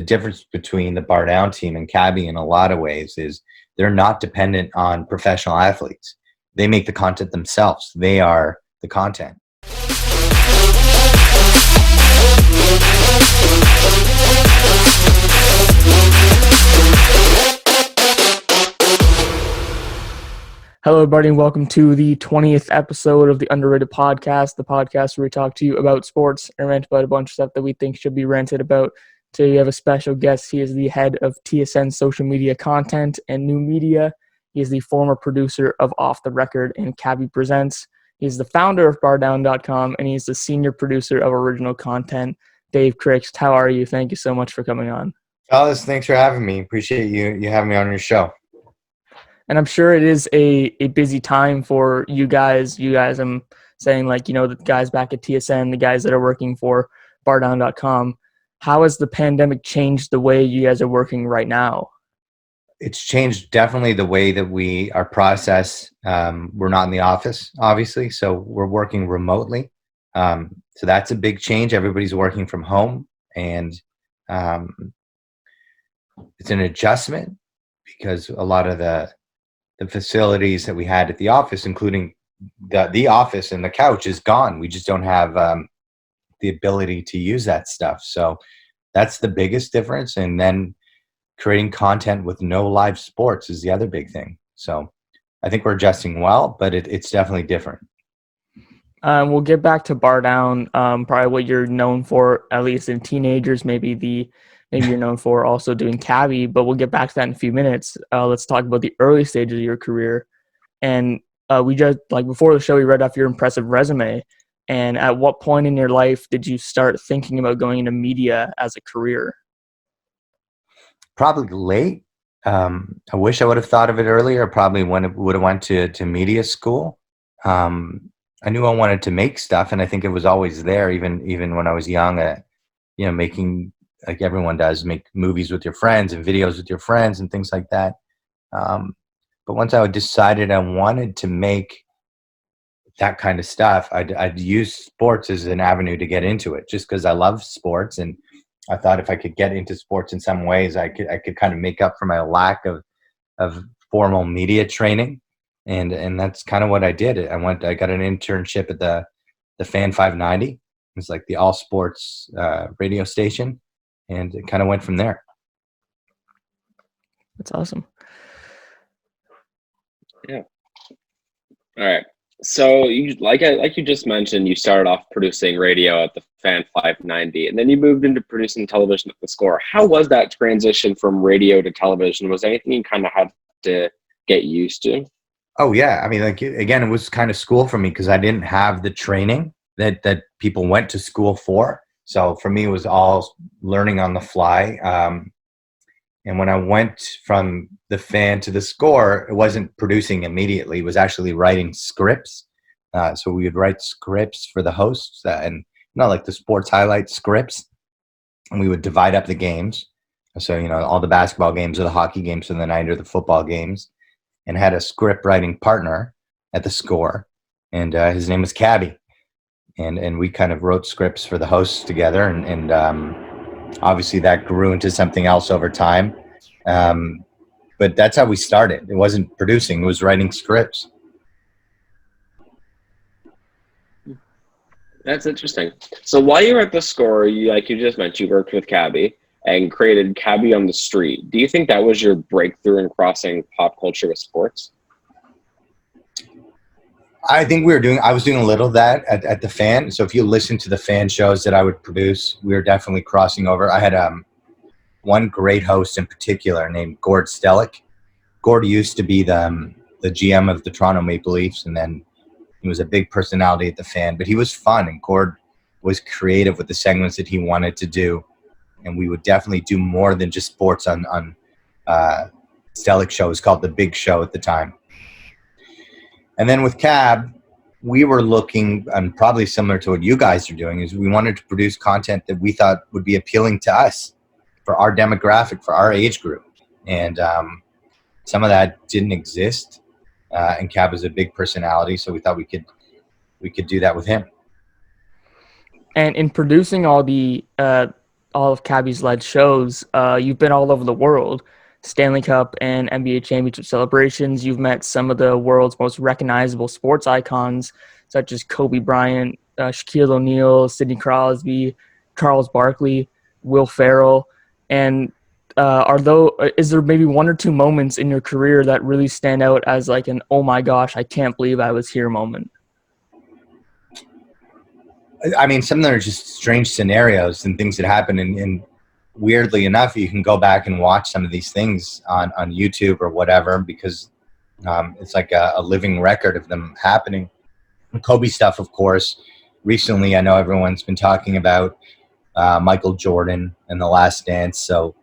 the difference between the Bar Down team and Cabby in a lot of ways is they're not dependent on professional athletes. They make the content themselves. They are the content. Hello, everybody, and welcome to the 20th episode of the Underrated Podcast, the podcast where we talk to you about sports and rant about a bunch of stuff that we think should be ranted about. Today, we have a special guest. He is the head of TSN social media content and new media. He is the former producer of Off the Record and Cabby Presents. He's the founder of bardown.com, and he's the senior producer of original content. Dave KRIKST, how are you? Thank you so much for coming on. Fellas, thanks for having me. Appreciate you having me on your show. And I'm sure it is a busy time for you guys. I'm saying, the guys back at TSN, the guys that are working for bardown.com. How has the pandemic changed the way you guys are working right now? It's changed definitely the way that our process. We're not in the office, obviously, so we're working remotely. So that's a big change. Everybody's working from home, and it's an adjustment because a lot of the facilities that we had at the office, including the office and the couch, is gone. We just don't have the ability to use that stuff. So that's the biggest difference. And then creating content with no live sports is the other big thing. So I think we're adjusting well, but it's definitely different. We'll get back to Bar Down, probably what you're known for, at least in teenagers, maybe you're known for also doing Cabby, but we'll get back to that in a few minutes. Let's talk about the early stages of your career. And we just, before the show, we read off your impressive resume. And at what point in your life did you start thinking about going into media as a career? Probably late. I wish I would have thought of it earlier. Probably when it would have went to media school. I knew I wanted to make stuff, and I think it was always there, even when I was young. Making, like everyone does, make movies with your friends and videos with your friends and things like that. But once I decided I wanted to make that kind of stuff, I'd use sports as an avenue to get into it, just because I love sports, and I thought if I could get into sports in some ways, I could kind of make up for my lack of formal media training, and that's kind of what I did. I got an internship at the Fan 590. It's like the all sports radio station. And it kind of went from there. That's awesome. Yeah. All right. So you like you just mentioned, you started off producing radio at the Fan 590, and then you moved into producing television at The Score. How was that transition from radio to television? Was there anything you kind of had to get used to? Oh yeah. I mean, again, it was kind of school for me because I didn't have the training that people went to school for. So for me, it was all learning on the fly. And when I went from the Fan to The Score, it wasn't producing immediately. It was actually writing scripts. So we would write scripts for the hosts, and not like the sports highlight scripts. And we would divide up the games. So, all the basketball games or the hockey games of the night or the football games. And had a script writing partner at The Score. And his name was Cabby. And we kind of wrote scripts for the hosts together, and obviously that grew into something else over time. But that's how we started. It wasn't producing; it was writing scripts. That's interesting. So while you were at The Score, like you just mentioned, you worked with Cabby and created Cabby on the Street. Do you think that was your breakthrough in crossing pop culture with sports? I think I was doing a little of that at the Fan. So if you listen to the Fan shows that I would produce, we were definitely crossing over. I had one great host in particular named Gord Stellick. Gord used to be the GM of the Toronto Maple Leafs, and then he was a big personality at the Fan. But he was fun, and Gord was creative with the segments that he wanted to do. And we would definitely do more than just sports on Stellick's show. It was called The Big Show at the time. And then with Cab, we were looking, and probably similar to what you guys are doing, is we wanted to produce content that we thought would be appealing to us, for our demographic, for our age group. And some of that didn't exist. And Cab is a big personality, so we thought we could do that with him. And in producing all the all of Cabby's led shows, you've been all over the world. Stanley Cup and NBA championship celebrations. You've met some of the world's most recognizable sports icons, such as Kobe Bryant, Shaquille O'Neal, Sidney Crosby, Charles Barkley, Will Ferrell. And is there maybe one or two moments in your career that really stand out as like an, oh my gosh, I can't believe I was here moment? I mean, some of them are just strange scenarios and things that happen. And weirdly enough, you can go back and watch some of these things on YouTube or whatever, because it's like a living record of them happening. Kobe stuff, of course. Recently, I know everyone's been talking about Michael Jordan and The Last Dance. So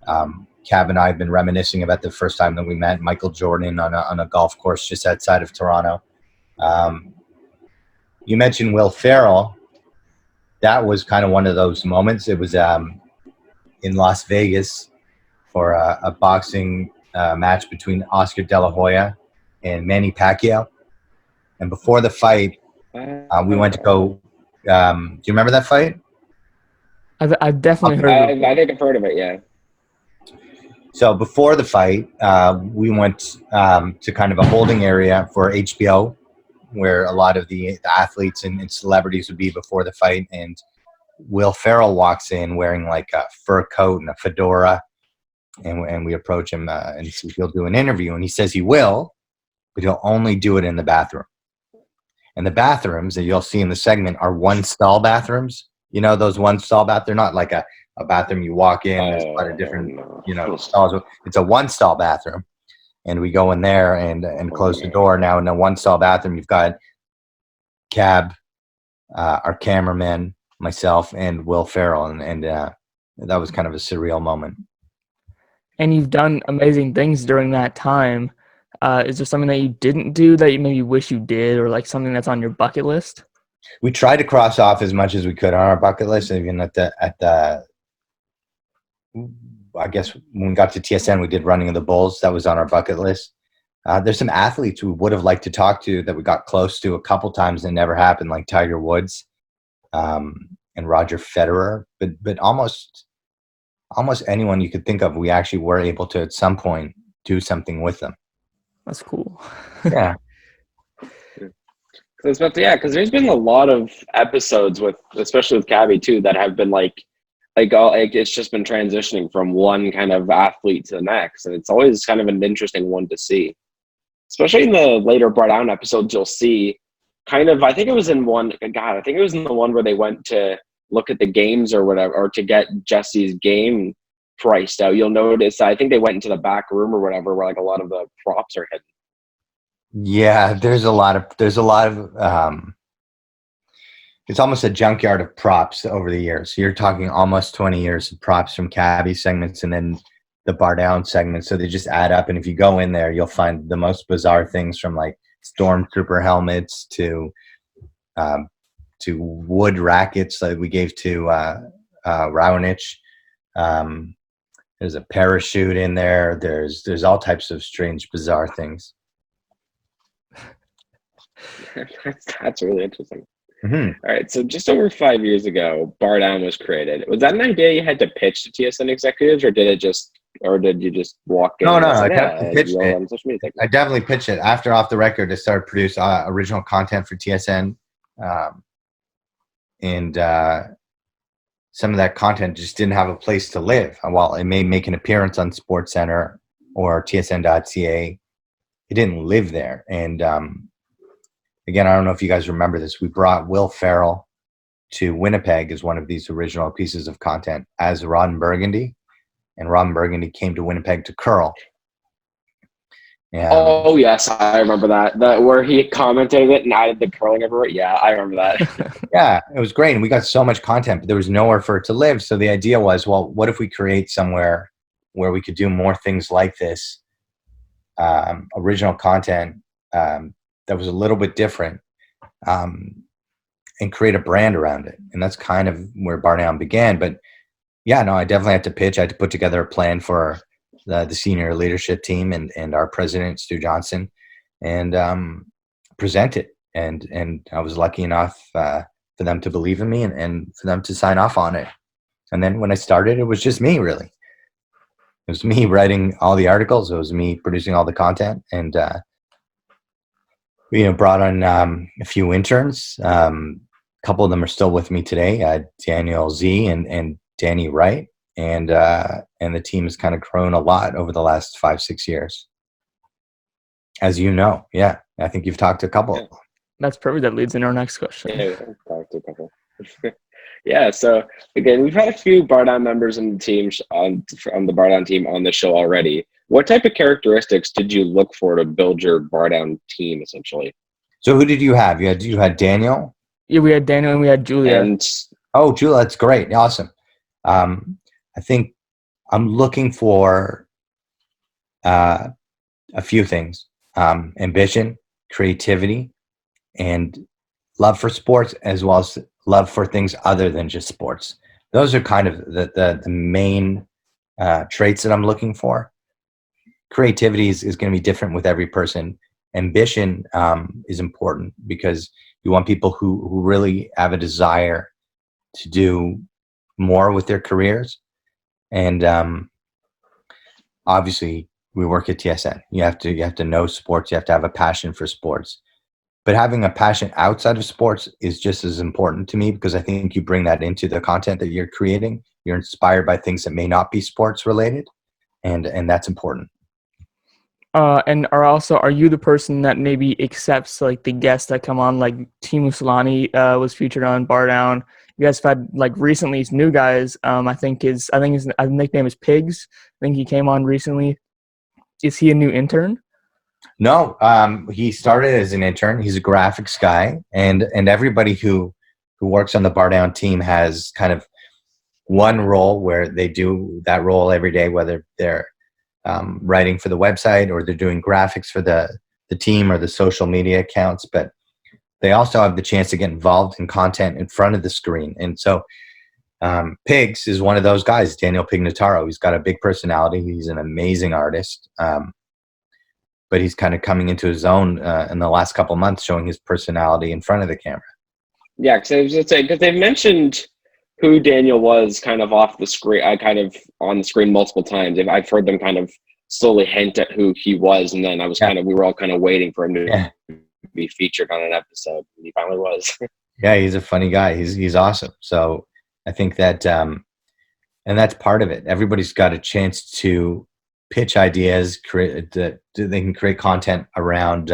Cab and I have been reminiscing about the first time that we met Michael Jordan on a golf course just outside of Toronto. You mentioned Will Ferrell. That was kind of one of those moments. It was in Las Vegas for a boxing match between Oscar De La Hoya and Manny Pacquiao. And before the fight, we went to go. Do you remember that fight? I've definitely heard of it. I think I've heard of it, yeah. So before the fight, we went to kind of a holding area for HBO, where a lot of the athletes and celebrities would be before the fight. And Will Ferrell walks in wearing like a fur coat and a fedora. And we approach him and see if he'll do an interview. And he says he will, but he'll only do it in the bathroom. And the bathrooms that you'll see in the segment are one stall bathrooms. You know, those one stall bathrooms. They're not like a bathroom you walk in. There's a lot of different, stalls. It's a one stall bathroom. And we go in there and close the door. Now in a one stall bathroom, you've got Cab, our cameraman, myself, and Will Ferrell. And that was kind of a surreal moment. And you've done amazing things during that time. Is there something that you didn't do that you maybe wish you did, or like something that's on your bucket list? We tried to cross off as much as we could on our bucket list. Even at the I guess when we got to TSN, we did Running of the Bulls. That was on our bucket list. There's some athletes we would have liked to talk to that we got close to a couple times and it never happened, like Tiger Woods and Roger Federer. But almost anyone you could think of, we actually were able to at some point do something with them. That's cool. Yeah. Because there's been a lot of episodes especially with Cabby too, that have been like it's just been transitioning from one kind of athlete to the next, and it's always kind of an interesting one to see. Especially in the later Bar Down episodes, you'll see kind of. I think it was in the one where they went to look at the games or whatever, or to get Jesse's game priced out. You'll notice. I think they went into the back room or whatever, where like a lot of the props are hidden. Yeah, there's a lot of it's almost a junkyard of props over the years. So you're talking almost 20 years of props from Cabby segments and then the Bar Down segments. So they just add up. And if you go in there, you'll find the most bizarre things, from like stormtrooper helmets to wood rackets that we gave to Raonic. There's a parachute in there. There's all types of strange, bizarre things. That's really interesting. Mm-hmm. All right, so just over 5 years ago, Bar Down was created. Was that an idea you had to pitch to TSN executives, or did you just walk in? No, I definitely pitched it. I definitely pitched it. After Off the Record, I started produce original content for TSN, and some of that content just didn't have a place to live. While it may make an appearance on SportsCenter or TSN.ca, it didn't live there. And again, I don't know if you guys remember this. We brought Will Ferrell to Winnipeg as one of these original pieces of content as Ron Burgundy. And Ron Burgundy came to Winnipeg to curl. Oh, yes, I remember that. Where he commented it and added the curling everywhere. Yeah, I remember that. Yeah, it was great. And we got so much content, but there was nowhere for it to live. So the idea was, well, what if we create somewhere where we could do more things like this, original content that was a little bit different, and create a brand around it. And that's kind of where Bar Down began. But yeah, no, I definitely had to pitch. I had to put together a plan for the senior leadership team and our president, Stu Johnson, and present it. And I was lucky enough for them to believe in me and for them to sign off on it. And then when I started, it was just me, really. It was me writing all the articles. It was me producing all the content, and brought on a few interns. A couple of them are still with me today. Daniel Z and Danny Wright, and the team has kind of grown a lot over the last 5-6 years. As you know, yeah, I think you've talked to a couple. Yeah. That's perfect. That leads into our next question. Yeah, we've talked to a couple. Yeah, so again, we've had a few Bar Down members on the team on the Bar Down team on the show already. What type of characteristics did you look for to build your Bar Down team, essentially? So who did you have? You had Daniel? Yeah, we had Daniel and we had Julia. And Julia, that's great. Awesome. I think I'm looking for a few things. Ambition, creativity, and love for sports, as well as love for things other than just sports. Those are kind of the main traits that I'm looking for. Creativity is going to be different with every person. Ambition is important because you want people who really have a desire to do more with their careers. And obviously, we work at TSN. You have to know sports. You have to have a passion for sports. But having a passion outside of sports is just as important to me, because I think you bring that into the content that you're creating. You're inspired by things that may not be sports related, and that's important. And are you the person that maybe accepts like the guests that come on, like Team Musolani was featured on Bar Down. You guys have had like recently these new guys. I think his nickname is Pigs. I think he came on recently. Is he a new intern? No, he started as an intern. He's a graphics guy, and everybody who works on the Bar Down team has kind of one role where they do that role every day, whether they're writing for the website or they're doing graphics for the team or the social media accounts. But they also have the chance to get involved in content in front of the screen. And so Pigs is one of those guys, Daniel Pignataro. He's got a big personality. He's an amazing artist. But he's kind of coming into his own in the last couple of months, showing his personality in front of the camera. Yeah, because they've mentioned who Daniel was kind of off the screen, on the screen multiple times. I've heard them kind of slowly hint at who he was, and then we were all kind of waiting for him to be featured on an episode, and he finally was. Yeah, he's a funny guy. He's awesome. So I think that, and that's part of it. Everybody's got a chance to pitch ideas, they can create content around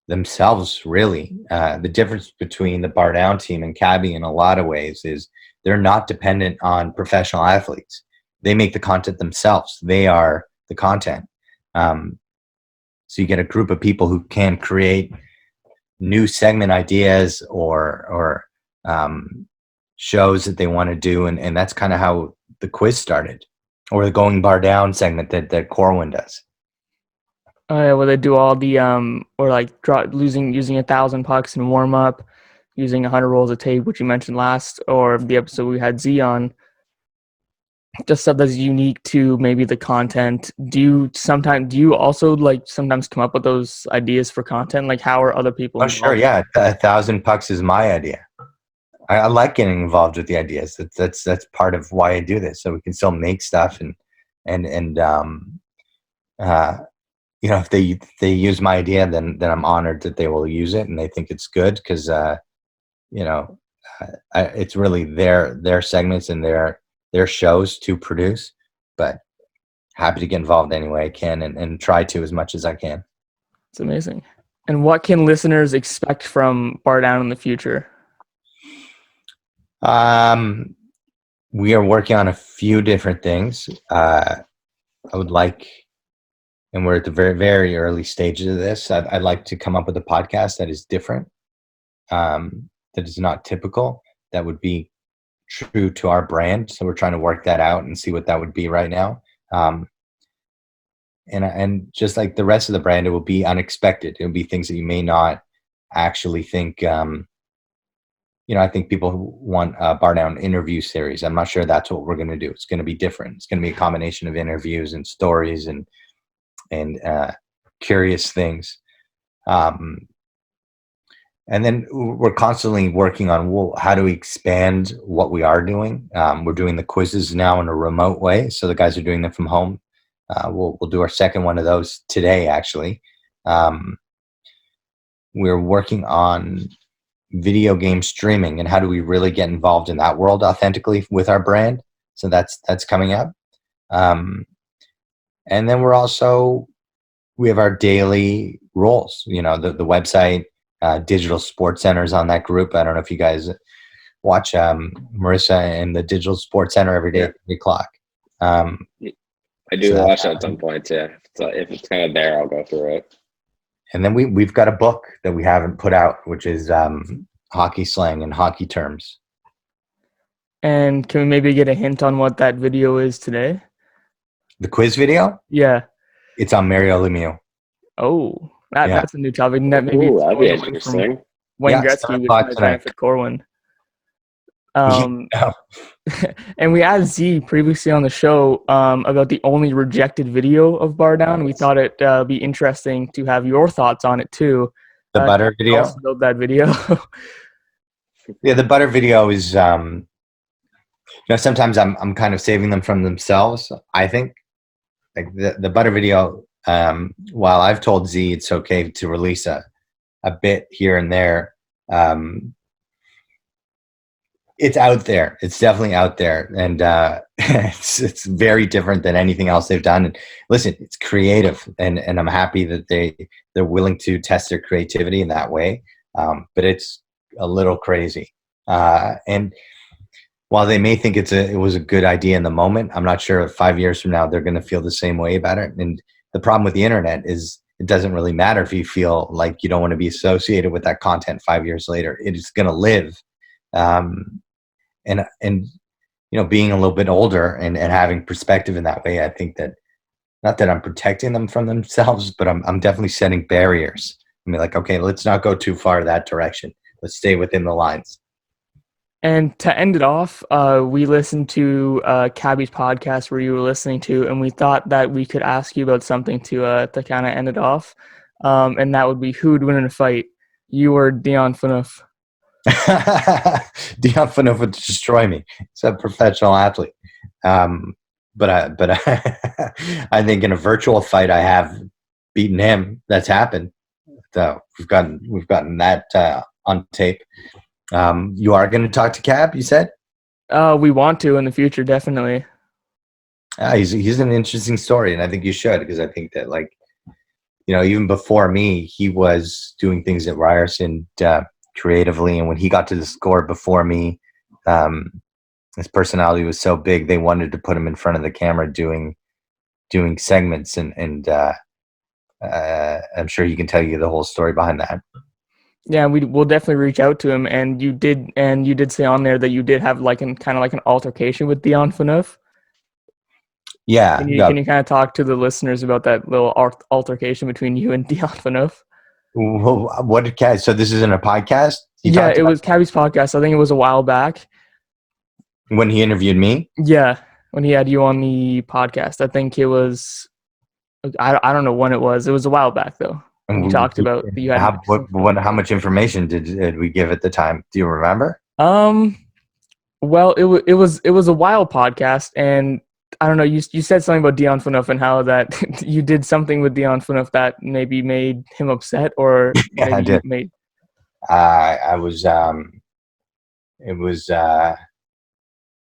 themselves, really. The difference between the Bar Down team and Cabby in a lot of ways is they're not dependent on professional athletes. They make the content themselves. They are the content. So you get a group of people who can create new segment ideas or shows that they want to do. And that's kind of how the quiz started, or the Going Bar Down segment that Corwin does. Oh yeah, where they do all the or like using 1,000 pucks in warm up, using 100 rolls of tape, which you mentioned last, or the episode we had Z on. Just stuff that's unique to maybe the content. Do you also like sometimes come up with those ideas for content? Like, how are other people involved? Sure, yeah. 1,000 pucks is my idea. I like getting involved with the ideas. That's part of why I do this, so we can still make stuff and if they use my idea, then I'm honored that they will use it and they think it's good, because it's really their segments and their shows to produce. But happy to get involved any way I can and try to as much as I can. It's amazing. And what can listeners expect from Bar Down in the future? We are working on a few different things. I would like, and we're at the very, very early stages of this, I'd like to come up with a podcast that is different, that is not typical, that would be true to our brand. So we're trying to work that out and see what that would be right now. And just like the rest of the brand, it will be unexpected. It will be things that you may not actually think. I think people want a Bar Down interview series. I'm not sure that's what we're going to do. It's going to be different. It's going to be a combination of interviews and stories and curious things. And then we're constantly working on, well, how do we expand what we are doing? We're doing the quizzes now in a remote way, so the guys are doing them from home. We'll do our second one of those today, actually. We're working on video game streaming and how do we really get involved in that world authentically with our brand. So that's coming up. And then we have our daily roles, the website, digital sports centers on that group. I don't know if you guys watch Marissa in the digital sports center every day at 3 o'clock. I do watch that at some point too. So if it's kind of there, I'll go through it. And then we've got a book that we haven't put out, which is hockey slang and hockey terms. And can we maybe get a hint on what that video is today? The quiz video? Yeah. It's on Mario Lemieux. Oh, that's a new topic. That maybe that'd be interesting. Wayne Gretzky with my benefit Corwin. And we asked Z previously on the show about the only rejected video of Bar Down. We thought it'd be interesting to have your thoughts on it too. The butter video? Also build that video. Yeah, the butter video is, sometimes I'm kind of saving them from themselves, I think. Like the butter video, while I've told Z it's okay to release a bit here and there, it's out there. It's definitely out there, and it's very different than anything else they've done. And listen, it's creative, and I'm happy that they're willing to test their creativity in that way. But it's a little crazy. And while they may think it was a good idea in the moment, I'm not sure if 5 years from now they're going to feel the same way about it. And the problem with the internet is it doesn't really matter if you feel like you don't want to be associated with that content 5 years later. It is going to live. And being a little bit older and having perspective in that way, I think that, not that I'm protecting them from themselves, but I'm definitely setting barriers. I mean, like, okay, let's not go too far that direction. Let's stay within the lines. And to end it off, we listened to Cabby's podcast where you were listening to, and we thought that we could ask you about something to kind of end it off. And that would be, who would win in a fight, you or Dion Phaneuf? Dion Phaneuf would destroy me. He's a professional athlete. But I think in a virtual fight, I have beaten him. That's happened. So we've gotten that on tape. You are going to talk to Cab, you said? We want to in the future, definitely. He's an interesting story, and I think you should, because I think that, like, even before me, he was doing things at Ryerson creatively, and when he got to the Score before me, his personality was so big they wanted to put him in front of the camera doing segments, and I'm sure he can tell you the whole story behind that. Yeah, we'll definitely reach out to him. And you did say on there that you did have kind of like an altercation with Dion Phaneuf. Yeah. Can you kind of talk to the listeners about that little altercation between you and Dion Phaneuf? Well, so this isn't a podcast? Yeah, it was Cabby's podcast. I think it was a while back. When he interviewed me? Yeah, when he had you on the podcast. I think it was, I don't know when it was. It was a while back, though. We talked about you had how much information did we give at the time? Do you remember? Well, it was a wild podcast, and I don't know. You said something about Dion Phaneuf and how that you did something with Dion Phaneuf that maybe made him upset, or yeah, I did. I was. It was.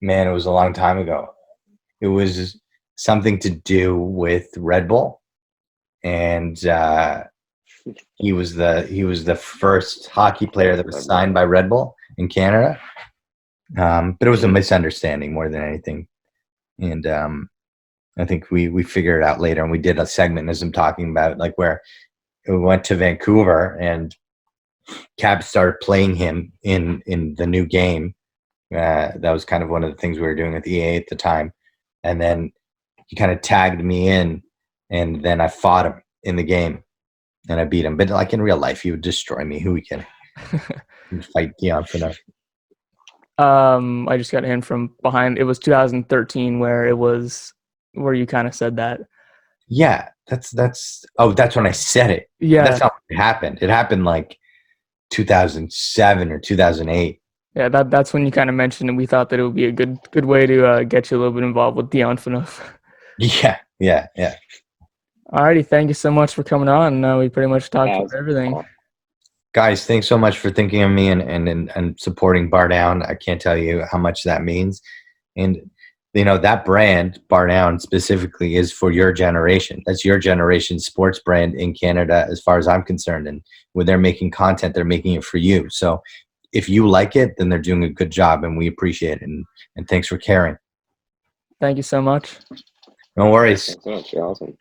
Man, it was a long time ago. It was something to do with Red Bull, and he was the first hockey player that was signed by Red Bull in Canada. But it was a misunderstanding more than anything. And I think we figured it out later, and we did a segment as I'm talking about, like, where we went to Vancouver and Cab started playing him in the new game. That was kind of one of the things we were doing with EA at the time. And then he kind of tagged me in, and then I fought him in the game. And I beat him. But like in real life, he would destroy me. Who we can fight Dion Phaneuf? I just got a hint from behind. It was 2013 where you kind of said that. Yeah, that's when I said it. Yeah, that's how it happened. It happened like 2007 or 2008. Yeah, that's when you kind of mentioned and we thought that it would be a good way to get you a little bit involved with Dion Phaneuf. Yeah. Alrighty, thank you so much for coming on. We pretty much talked That about was everything. cool. Guys, thanks so much for thinking of me and supporting Bar Down. I can't tell you how much that means. And that brand, Bar Down specifically, is for your generation. That's your generation's sports brand in Canada, as far as I'm concerned. And when they're making content, they're making it for you. So if you like it, then they're doing a good job, and we appreciate it. And thanks for caring. Thank you so much. No worries. Thanks so much. You're awesome.